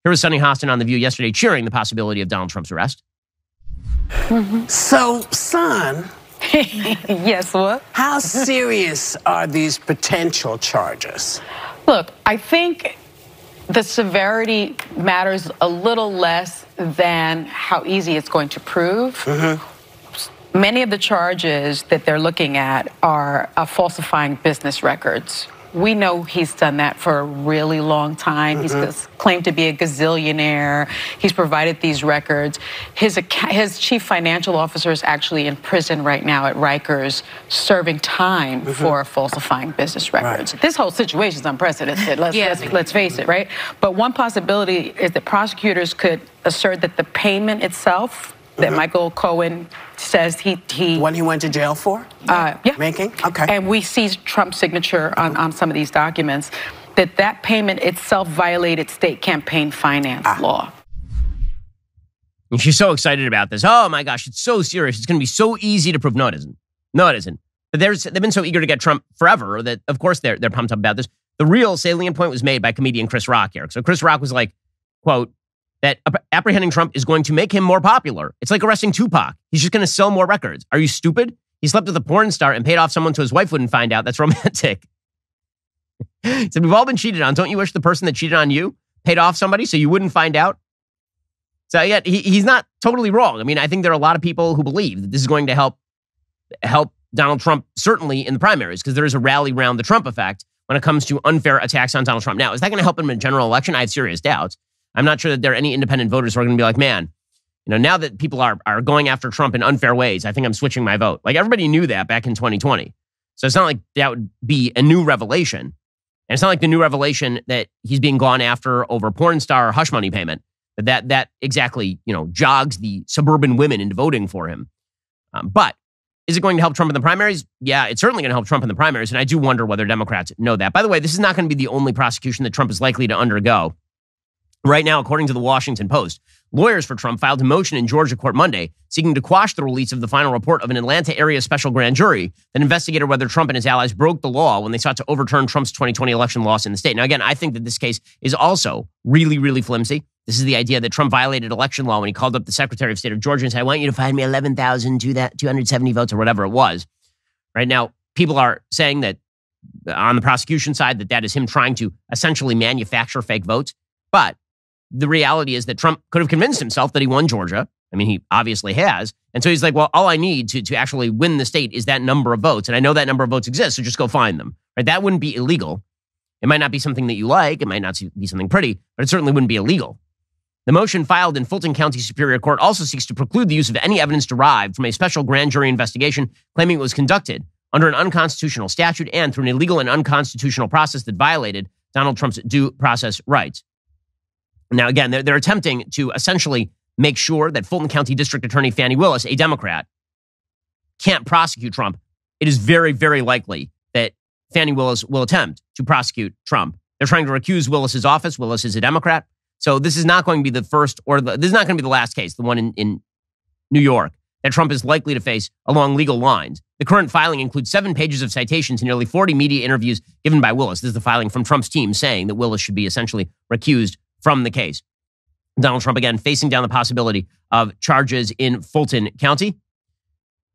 Here was Sonny Hostin on The View yesterday cheering the possibility of Donald Trump's arrest. So, son. Yes, what? How serious are these potential charges? Look, I think the severity matters a little less than how easy it's going to prove. Many of the charges that they're looking at are falsifying business records. We know he's done that for a really long time. He's claimed to be a gazillionaire. He's provided these records. His chief financial officer is actually in prison right now at Rikers serving time for falsifying business records. This whole situation is unprecedented. Let's face it, right? But one possibility is that prosecutors could assert that the payment itself that Michael Cohen says he When he went to jail for? Making? Okay. And we see Trump's signature on some of these documents, that payment itself violated state campaign finance law. And she's so excited about this. Oh my gosh, it's so serious. It's going to be so easy to prove. No, it isn't. No, it isn't. But they've been so eager to get Trump forever that, of course, they're pumped up about this. The real salient point was made by comedian Chris Rock here. So Chris Rock was like, quote, that apprehending Trump is going to make him more popular. It's like arresting Tupac. He's just going to sell more records. Are you stupid? He slept with a porn star and paid off someone so his wife wouldn't find out. That's romantic. So we've all been cheated on. Don't you wish the person that cheated on you paid off somebody so you wouldn't find out? So yeah, he's not totally wrong. I mean, I think there are a lot of people who believe that this is going to help Donald Trump, certainly in the primaries, because there is a rally around the Trump effect when it comes to unfair attacks on Donald Trump. Now, is that going to help him in a general election? I have serious doubts. I'm not sure that there are any independent voters who are going to be like, man, now that people are going after Trump in unfair ways, I think I'm switching my vote. Like, everybody knew that back in 2020. So it's not like that would be a new revelation. And it's not like the new revelation that he's being gone after over porn star hush money payment, that exactly, jogs the suburban women into voting for him. But is it going to help Trump in the primaries? Yeah, it's certainly going to help Trump in the primaries. And I do wonder whether Democrats know that. By the way, this is not going to be the only prosecution that Trump is likely to undergo. Right now, according to the Washington Post, lawyers for Trump filed a motion in Georgia court Monday seeking to quash the release of the final report of an Atlanta area special grand jury that investigated whether Trump and his allies broke the law when they sought to overturn Trump's 2020 election loss in the state. Now, again, I think that this case is also really, really flimsy. This is the idea that Trump violated election law when he called up the Secretary of State of Georgia and said, I want you to find me 11,270 votes or whatever it was. Right now, people are saying that on the prosecution side, that is him trying to essentially manufacture fake votes. But the reality is that Trump could have convinced himself that he won Georgia. I mean, he obviously has. And so he's like, well, all I need to actually win the state is that number of votes. And I know that number of votes exists, so just go find them. Right? That wouldn't be illegal. It might not be something that you like. It might not be something pretty, but it certainly wouldn't be illegal. The motion filed in Fulton County Superior Court also seeks to preclude the use of any evidence derived from a special grand jury investigation, claiming it was conducted under an unconstitutional statute and through an illegal and unconstitutional process that violated Donald Trump's due process rights. Now, again, they're attempting to essentially make sure that Fulton County District Attorney Fani Willis, a Democrat, can't prosecute Trump. It is very, very likely that Fani Willis will attempt to prosecute Trump. They're trying to recuse Willis's office. Willis is a Democrat. So this is not going to be the first, this is not going to be the last case, the one in New York, that Trump is likely to face along legal lines. The current filing includes 7 pages of citations and nearly 40 media interviews given by Willis. This is the filing from Trump's team saying that Willis should be essentially recused from the case. Donald Trump, again, facing down the possibility of charges in Fulton County.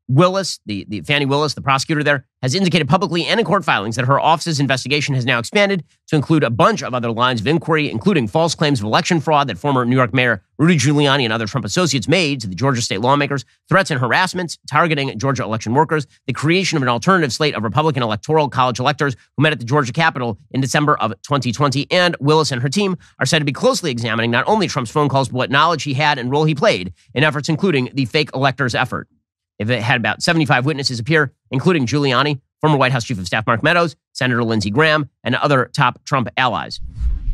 Willis, the Fani Willis, the prosecutor there, has indicated publicly and in court filings that her office's investigation has now expanded to include a bunch of other lines of inquiry, including false claims of election fraud that former New York Mayor Rudy Giuliani and other Trump associates made to the Georgia state lawmakers, threats and harassments targeting Georgia election workers, the creation of an alternative slate of Republican electoral college electors who met at the Georgia Capitol in December of 2020. And Willis and her team are said to be closely examining not only Trump's phone calls, but what knowledge he had and role he played in efforts including the fake electors effort. If it had about 75 witnesses appear, including Giuliani, former White House Chief of Staff Mark Meadows, Senator Lindsey Graham, and other top Trump allies.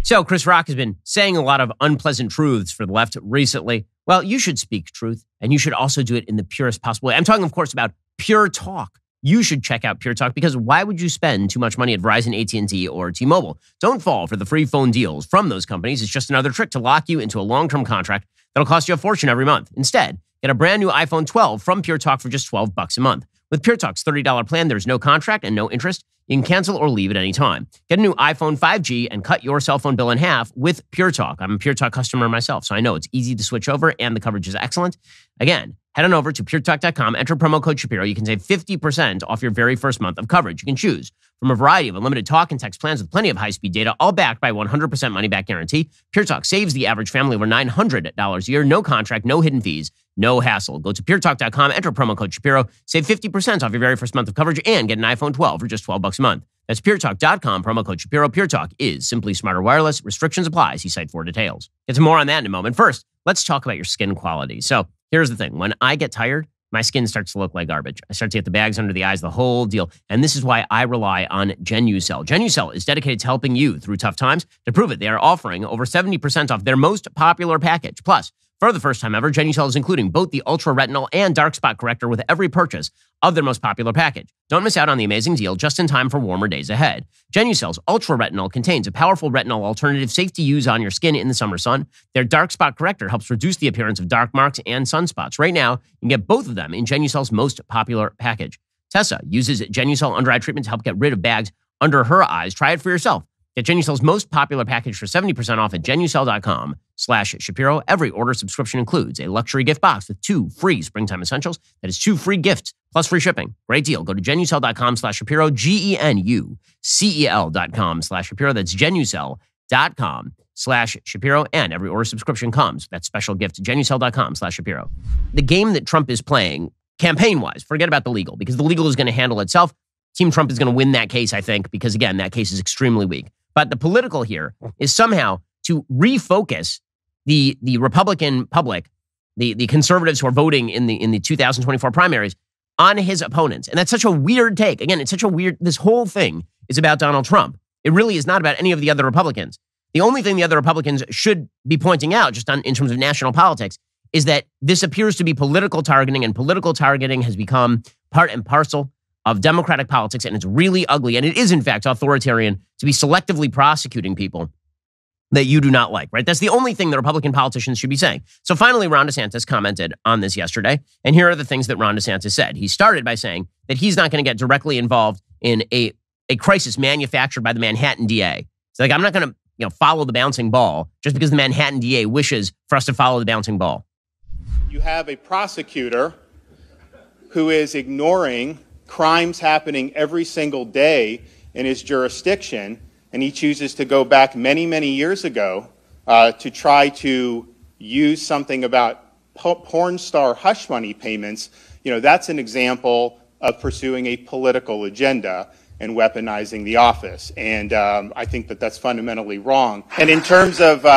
So Chris Rock has been saying a lot of unpleasant truths for the left recently. Well, you should speak truth, and you should also do it in the purest possible way. I'm talking, of course, about Pure Talk. You should check out Pure Talk, because why would you spend too much money at Verizon, AT&T, or T-Mobile? Don't fall for the free phone deals from those companies. It's just another trick to lock you into a long-term contract that'll cost you a fortune every month. Instead, get a brand new iPhone 12 from Pure Talk for just $12 a month. With Pure Talk's $30 plan, there's no contract and no interest. You can cancel or leave at any time. Get a new iPhone 5G and cut your cell phone bill in half with Pure Talk. I'm a Pure Talk customer myself, so I know it's easy to switch over and the coverage is excellent. Again, head on over to puretalk.com, enter promo code Shapiro. You can save 50% off your very first month of coverage. You can choose from a variety of unlimited talk and text plans with plenty of high-speed data, all backed by 100% money-back guarantee. Pure Talk saves the average family over $900 a year. No contract, no hidden fees, no hassle. Go to puretalk.com, enter promo code Shapiro, save 50% off your very first month of coverage, and get an iPhone 12 for just $12 a month. That's puretalk.com, promo code Shapiro. Pure Talk is simply smarter wireless. Restrictions apply. See site for details. Get to more on that in a moment. First, let's talk about your skin quality. So here's the thing. When I get tired, my skin starts to look like garbage. I start to get the bags under the eyes, the whole deal. And this is why I rely on Genucel. Genucel is dedicated to helping you through tough times. To prove it, they are offering over 70% off their most popular package. Plus, for the first time ever, Genucel is including both the Ultra Retinol and Dark Spot Corrector with every purchase of their most popular package. Don't miss out on the amazing deal just in time for warmer days ahead. Genucel's Ultra Retinol contains a powerful retinol alternative safe to use on your skin in the summer sun. Their Dark Spot Corrector helps reduce the appearance of dark marks and sunspots. Right now, you can get both of them in Genucel's most popular package. Tessa uses Genucel under eye treatment to help get rid of bags under her eyes. Try it for yourself. Get Genucel's most popular package for 70% off at Genucel.com/Shapiro. Every order subscription includes a luxury gift box with 2 free springtime essentials. That is 2 free gifts plus free shipping. Great deal. Go to Genucel.com/Shapiro, GENUCEL.com/Shapiro. That's Genucel.com/Shapiro. And every order subscription comes with that special gift. Genucel.com/Shapiro. The game that Trump is playing, campaign-wise, forget about the legal, because the legal is going to handle itself. Team Trump is going to win that case, I think, because, again, that case is extremely weak. But the political here is somehow to refocus the Republican public, the conservatives who are voting in the 2024 primaries, on his opponents. And that's such a weird take. Again, it's such a weird, this whole thing is about Donald Trump. It really is not about any of the other Republicans. The only thing the other Republicans should be pointing out, just in terms of national politics, is that this appears to be political targeting, and political targeting has become part and parcel of Democratic politics, and it's really ugly. And it is, in fact, authoritarian to be selectively prosecuting people that you do not like, right? That's the only thing that Republican politicians should be saying. So finally, Ron DeSantis commented on this yesterday, and here are the things that Ron DeSantis said. He started by saying that he's not going to get directly involved in a crisis manufactured by the Manhattan DA. It's like, I'm not going to follow the bouncing ball just because the Manhattan DA wishes for us to follow the bouncing ball. You have a prosecutor who is ignoring crimes happening every single day in his jurisdiction, and he chooses to go back many, many years ago to try to use something about porn star hush money payments. That's an example of pursuing a political agenda and weaponizing the office. And I think that that's fundamentally wrong. And in terms of we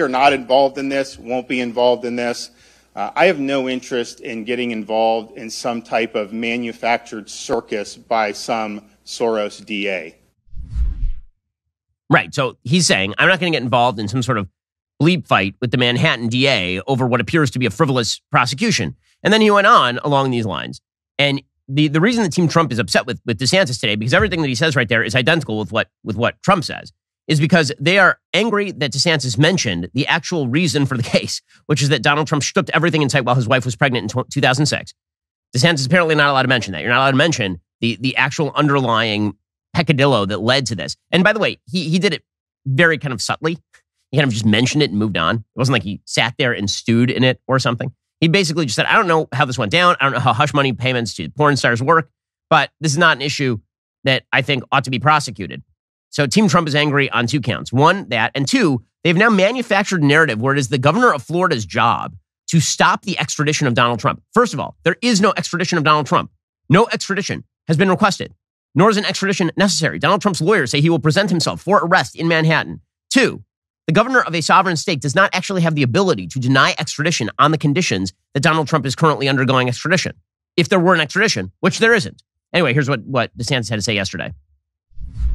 are not involved in this, won't be involved in this. I have no interest in getting involved in some type of manufactured circus by some Soros DA. Right. So he's saying, I'm not going to get involved in some sort of bleep fight with the Manhattan DA over what appears to be a frivolous prosecution. And then he went on along these lines. And the reason that Team Trump is upset with DeSantis today, because everything that he says right there is identical with what Trump says, is because they are angry that DeSantis mentioned the actual reason for the case, which is that Donald Trump stripped everything in sight while his wife was pregnant in 2006. DeSantis is apparently not allowed to mention that. You're not allowed to mention the actual underlying peccadillo that led to this. And by the way, he did it very kind of subtly. He kind of just mentioned it and moved on. It wasn't like he sat there and stewed in it or something. He basically just said, I don't know how this went down. I don't know how hush money payments to porn stars work, but this is not an issue that I think ought to be prosecuted. So Team Trump is angry on 2 counts. 1, that, and 2, they've now manufactured a narrative where it is the governor of Florida's job to stop the extradition of Donald Trump. First of all, there is no extradition of Donald Trump. No extradition has been requested, nor is an extradition necessary. Donald Trump's lawyers say he will present himself for arrest in Manhattan. 2, the governor of a sovereign state does not actually have the ability to deny extradition on the conditions that Donald Trump is currently undergoing extradition. If there were an extradition, which there isn't. Anyway, here's what DeSantis had to say yesterday.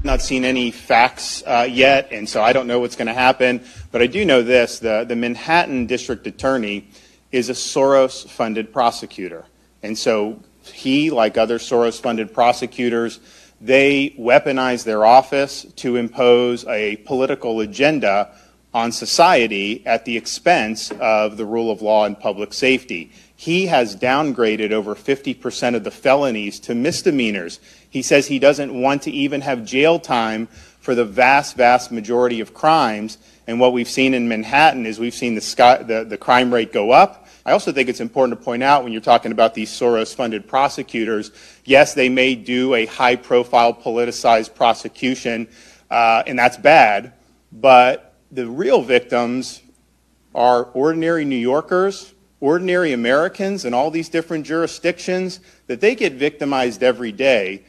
Not seen any facts yet, and so I don't know what's going to happen. But I do know this: the Manhattan district attorney is a Soros-funded prosecutor, and so he, like other Soros-funded prosecutors, they weaponize their office to impose a political agenda on society at the expense of the rule of law and public safety. He has downgraded over 50% of the felonies to misdemeanors. He says he doesn't want to even have jail time for the vast, vast majority of crimes. And what we've seen in Manhattan is we've seen the crime rate go up. I also think it's important to point out when you're talking about these Soros-funded prosecutors, yes, they may do a high-profile politicized prosecution, and that's bad, but the real victims are ordinary New Yorkers, ordinary Americans in all these different jurisdictions, that they get victimized every day.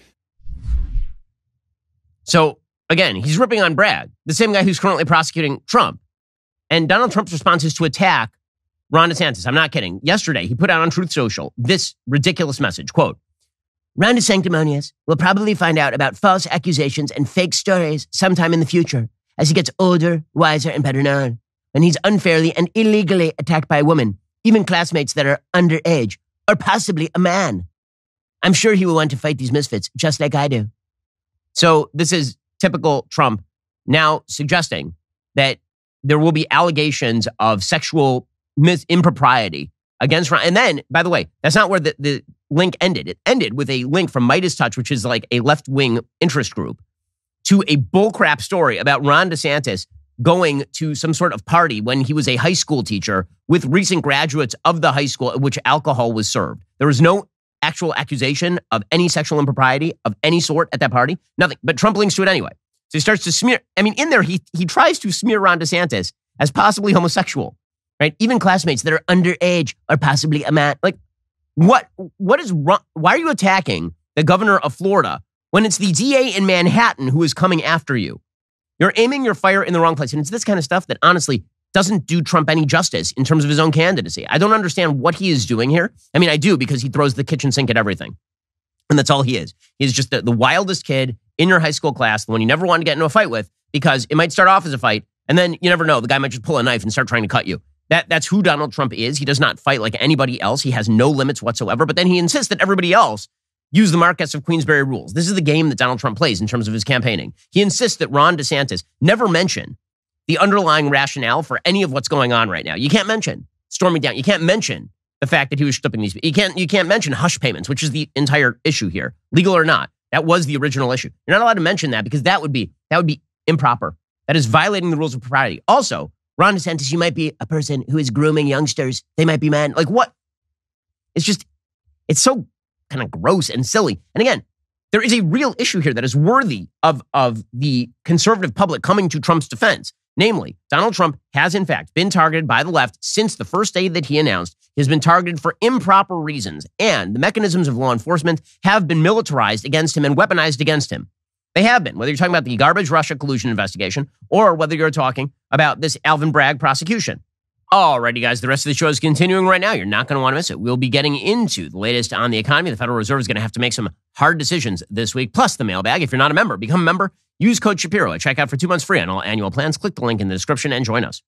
So, again, he's ripping on Bragg, the same guy who's currently prosecuting Trump. And Donald Trump's response is to attack Ron DeSantis. I'm not kidding. Yesterday, he put out on Truth Social this ridiculous message, quote, "Ron DeSanctimonious will probably find out about false accusations and fake stories sometime in the future as he gets older, wiser, and better known. And he's unfairly and illegally attacked by a woman, even classmates that are underage, or possibly a man. I'm sure he will want to fight these misfits just like I do." So this is typical Trump now suggesting that there will be allegations of sexual impropriety against Ron. And then, by the way, that's not where the link ended. It ended with a link from Midas Touch, which is like a left-wing interest group, to a bullcrap story about Ron DeSantis going to some sort of party when he was a high school teacher with recent graduates of the high school at which alcohol was served. There was no actual accusation of any sexual impropriety of any sort at that party. Nothing. But Trump links to it anyway. So he starts to smear. I mean, in there, he tries to smear Ron DeSantis as possibly homosexual, right? Even classmates that are underage or possibly a man. Like, what is wrong? Why are you attacking the governor of Florida when it's the DA in Manhattan who is coming after you? You're aiming your fire in the wrong place. And it's this kind of stuff that honestly doesn't do Trump any justice in terms of his own candidacy. I don't understand what he is doing here. I mean, I do, because he throws the kitchen sink at everything. And that's all he is. He's just the wildest kid in your high school class, the one you never wanted to get into a fight with, because it might start off as a fight, and then you never know. The guy might just pull a knife and start trying to cut you. That's who Donald Trump is. He does not fight like anybody else. He has no limits whatsoever. But then he insists that everybody else use the Marquess of Queensberry rules. This is the game that Donald Trump plays in terms of his campaigning. He insists that Ron DeSantis never mention the underlying rationale for any of what's going on right now. You can't mention storming down. You can't mention the fact that he was stripping these people. You can't mention hush payments, which is the entire issue here, legal or not. That was the original issue. You're not allowed to mention that because that would be improper. That is violating the rules of propriety. Also, Ron DeSantis, you might be a person who is grooming youngsters. They might be men. Like what? It's so kind of gross and silly. And again, there is a real issue here that is worthy of the conservative public coming to Trump's defense. Namely, Donald Trump has in fact been targeted by the left since the first day that he announced he has been targeted for improper reasons. And the mechanisms of law enforcement have been militarized against him and weaponized against him. They have been, whether you're talking about the garbage Russia collusion investigation or whether you're talking about this Alvin Bragg prosecution. Alrighty, guys, the rest of the show is continuing right now. You're not going to want to miss it. We'll be getting into the latest on the economy. The Federal Reserve is going to have to make some hard decisions this week, plus the mailbag. If you're not a member, become a member. Use code Shapiro at checkout for 2 months free on all annual plans. Click the link in the description and join us.